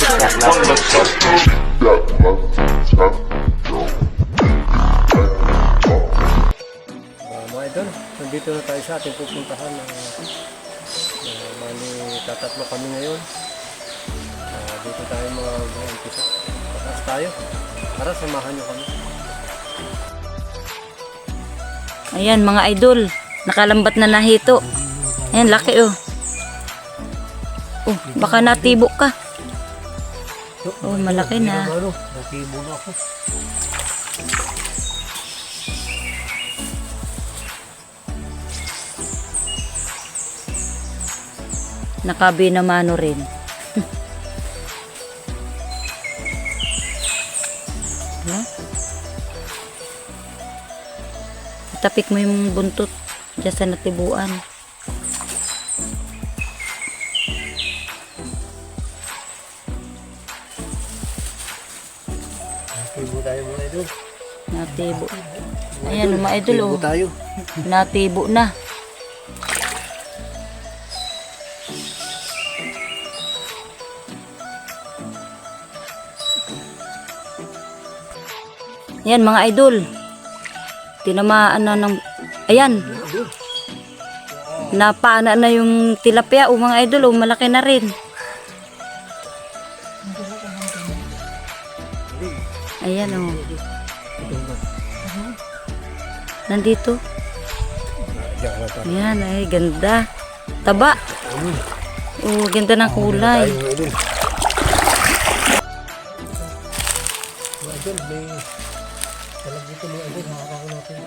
Mga idol, nandito na tayo sa ating pupuntahan. Mali tatatlo kami ngayon. Dito tayo mag-umpisa. Pataas tayo. Para samahan nyo kami. Ayan mga idol, nakalambat na nahito. Ayan, laki oh. Oh, baka natibok ka. Oh, malaki na. Natibo na ako. Nakabinamano rin. Huh? Tapik mo yung buntot dyan sa natibuan. Natibo tayo mga idol. Natibo. Ayan mga idol oh. Natibo tayo. Natibo na. Ayan mga idol. Tinamaan na ng... Ayan. Napaana na yung tilapia o mga idol o malaki na rin. Ayan o. Nandito. Ayan ay ganda. Taba. Oh, ganda ng kulay. Mga idol, may... Talag dito mga idol, makakako natin.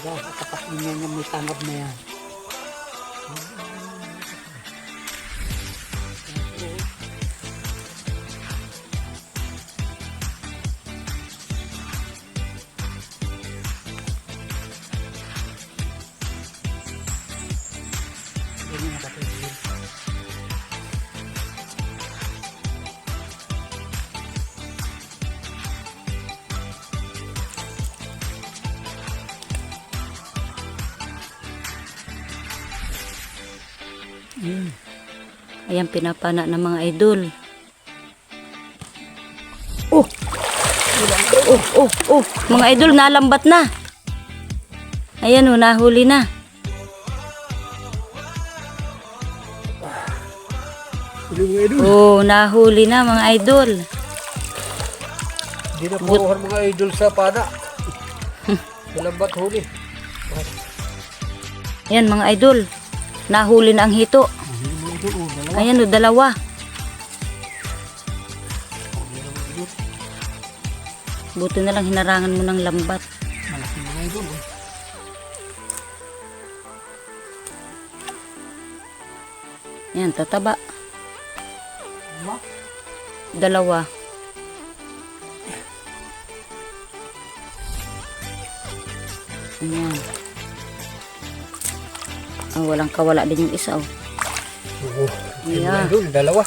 Kapas niya nga may tangab na yan. Yan yung nakapagin. Ayan, pinapana ng mga idol. Oh! Oh! Mga idol, nalambat na. Ayan oh, nahuli na. Oh, nahuli na mga idol. Hindi na puruhan mga idol sa pana. Malambat huli. Ayan mga idol, nahuli na ang hito. Ayan o, dalawa. Buti na lang hinarangan mo ng lambat. Malaki mga idol. Ayan, tataba. Dalawa. Ayan. Oh, walang kawala din yung isa oh. Oo. Yeah. Idol, dalawa.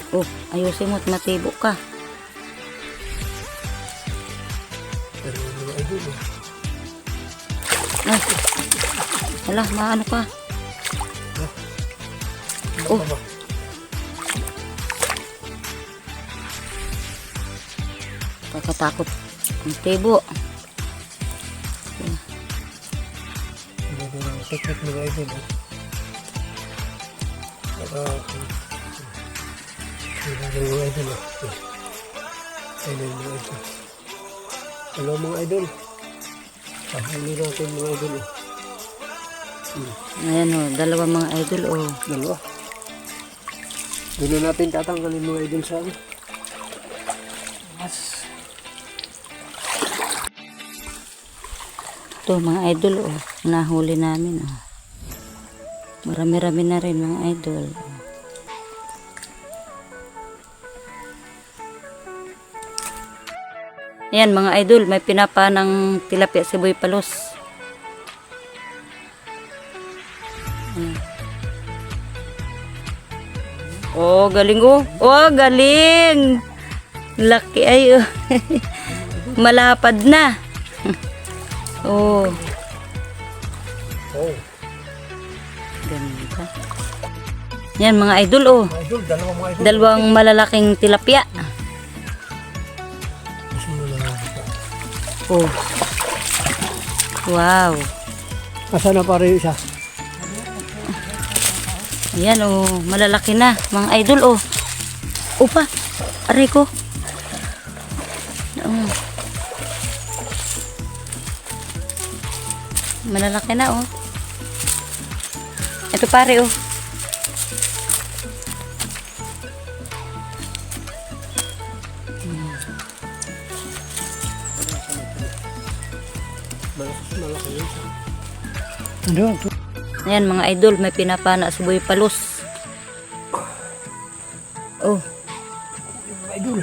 Oh, ayusin mo at matibok ka. Mga idol. Ay. Wala, maano ka. Oh. Kakatakot. Ang tibo. Teknik mga idol. Mga idol. Ayun mga idol. Hello mga idol. Pahuli natin mga idol. Ayan o, dalawa mga idol o. Dalawa. Doon na natin tatanggalin mga idol sa akin. Ito mga idol o, nahuli namin o. Marami-rami na rin mga idol. Ayan mga idol, may pinapa ng tilapia si Boy Palos. Ayan. Oh, galing oh. Oh, galing. Laki ay. Oh. Malapad na. Oh. Oh. Ganda. Yan mga idol oh. Mga idol, dalawang mga idol. Dalawang malalaking tilapia. Oh. Wow. Asa na pare isa? Ayan oh, malalaki na mga idol oh. Upa, aray ko. Oh. Malalaki na oh. Ito pare oh. Malaki yun. Ano? Ayan mga idol, may pinapana si Boy Palos. Oh. Mga idol.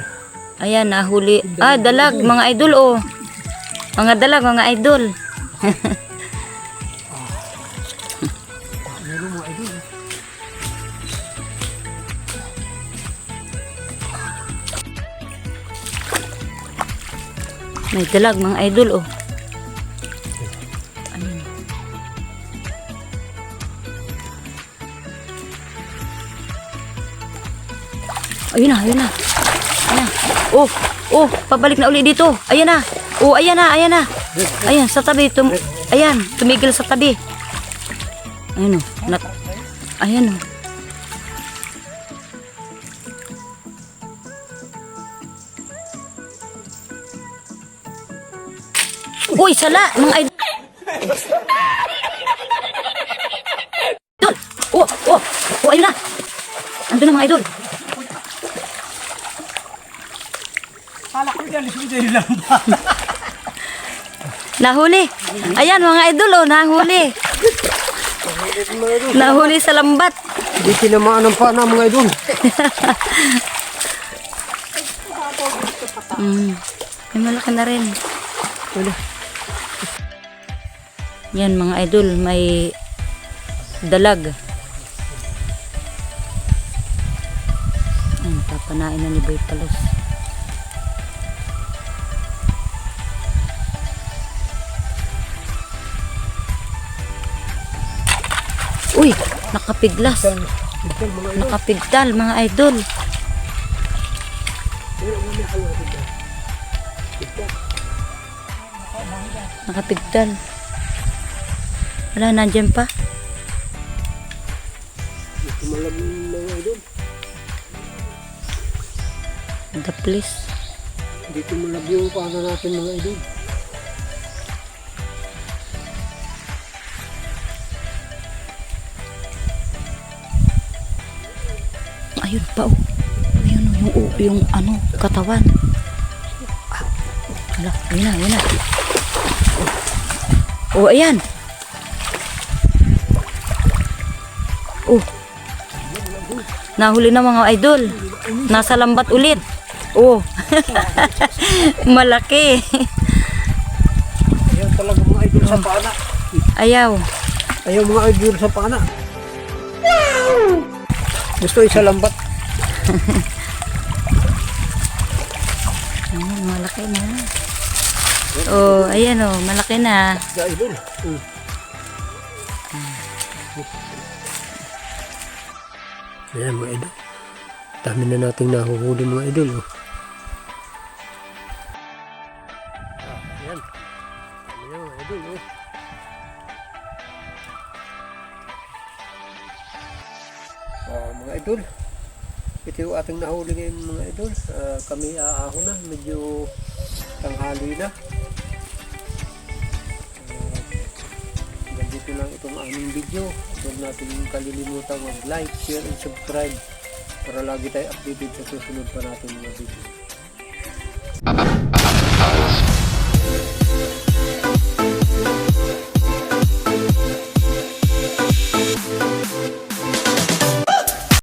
Ayan, nahuli. Ah, dalag, mga idol, oh. Mga dalag, mga idol. Meron mga idol. May dalag, mga idol, oh. Ayun. Ayun na, ayun na. Ayan na. Oh, oh, pabalik na uli dito. Ayan na. Oh, ayan na, ayan na. Ayan, sa tabi. Ayan, tumigil sa tabi. Ayun, oh. Ayan, oh. Uy, sala, mga idol. Oh, oh, oh, ayun na. Ando na mga idol. Kala ko dyan, isipin lang ba? Nahuli. Ayan mga idol, oh, nahuli. Nahuli sa lambat. Hindi tinamaan ng pana mga idol. May malaki na rin. Yan mga idol, may dalag. Ayan, papanain na ni Boy Palos. Uy, nakapiglas. Nakapigtal mga idol. Nakapigtal. Wala, nandyan pa. Malamig mga idol. Nagaplis. Dito malabyo yung pana natin mga idol. Ayun pa oh. Ayun oh, yung ano, katawan. Ah. Hala, ayun na, ayun na. Oh, ayan. Oh. Nahuli na mga idol. Nasa lambat ulit. Oh. Malaki. Ayan talaga mga idol sa pana. Ayaw. Ayaw mga idol sa pana. Gusto isa lambat. Ayan, malaki na. Oh, ayan oh, malaki na. Sa idol. Ayan mga idol. Dami na nating nahuhuli mga idol. Oh. Ayan. Dami na mga idol. Oh. Mga idol. Ito yung ating nahuli ngayon mga idol. Kami aaho na. Medyo tanghali na. Dito lang itong aming video. Huwag natin kalilimutan mag-like, share, and subscribe para lagi tayo updated sa susunod pa natin mga video.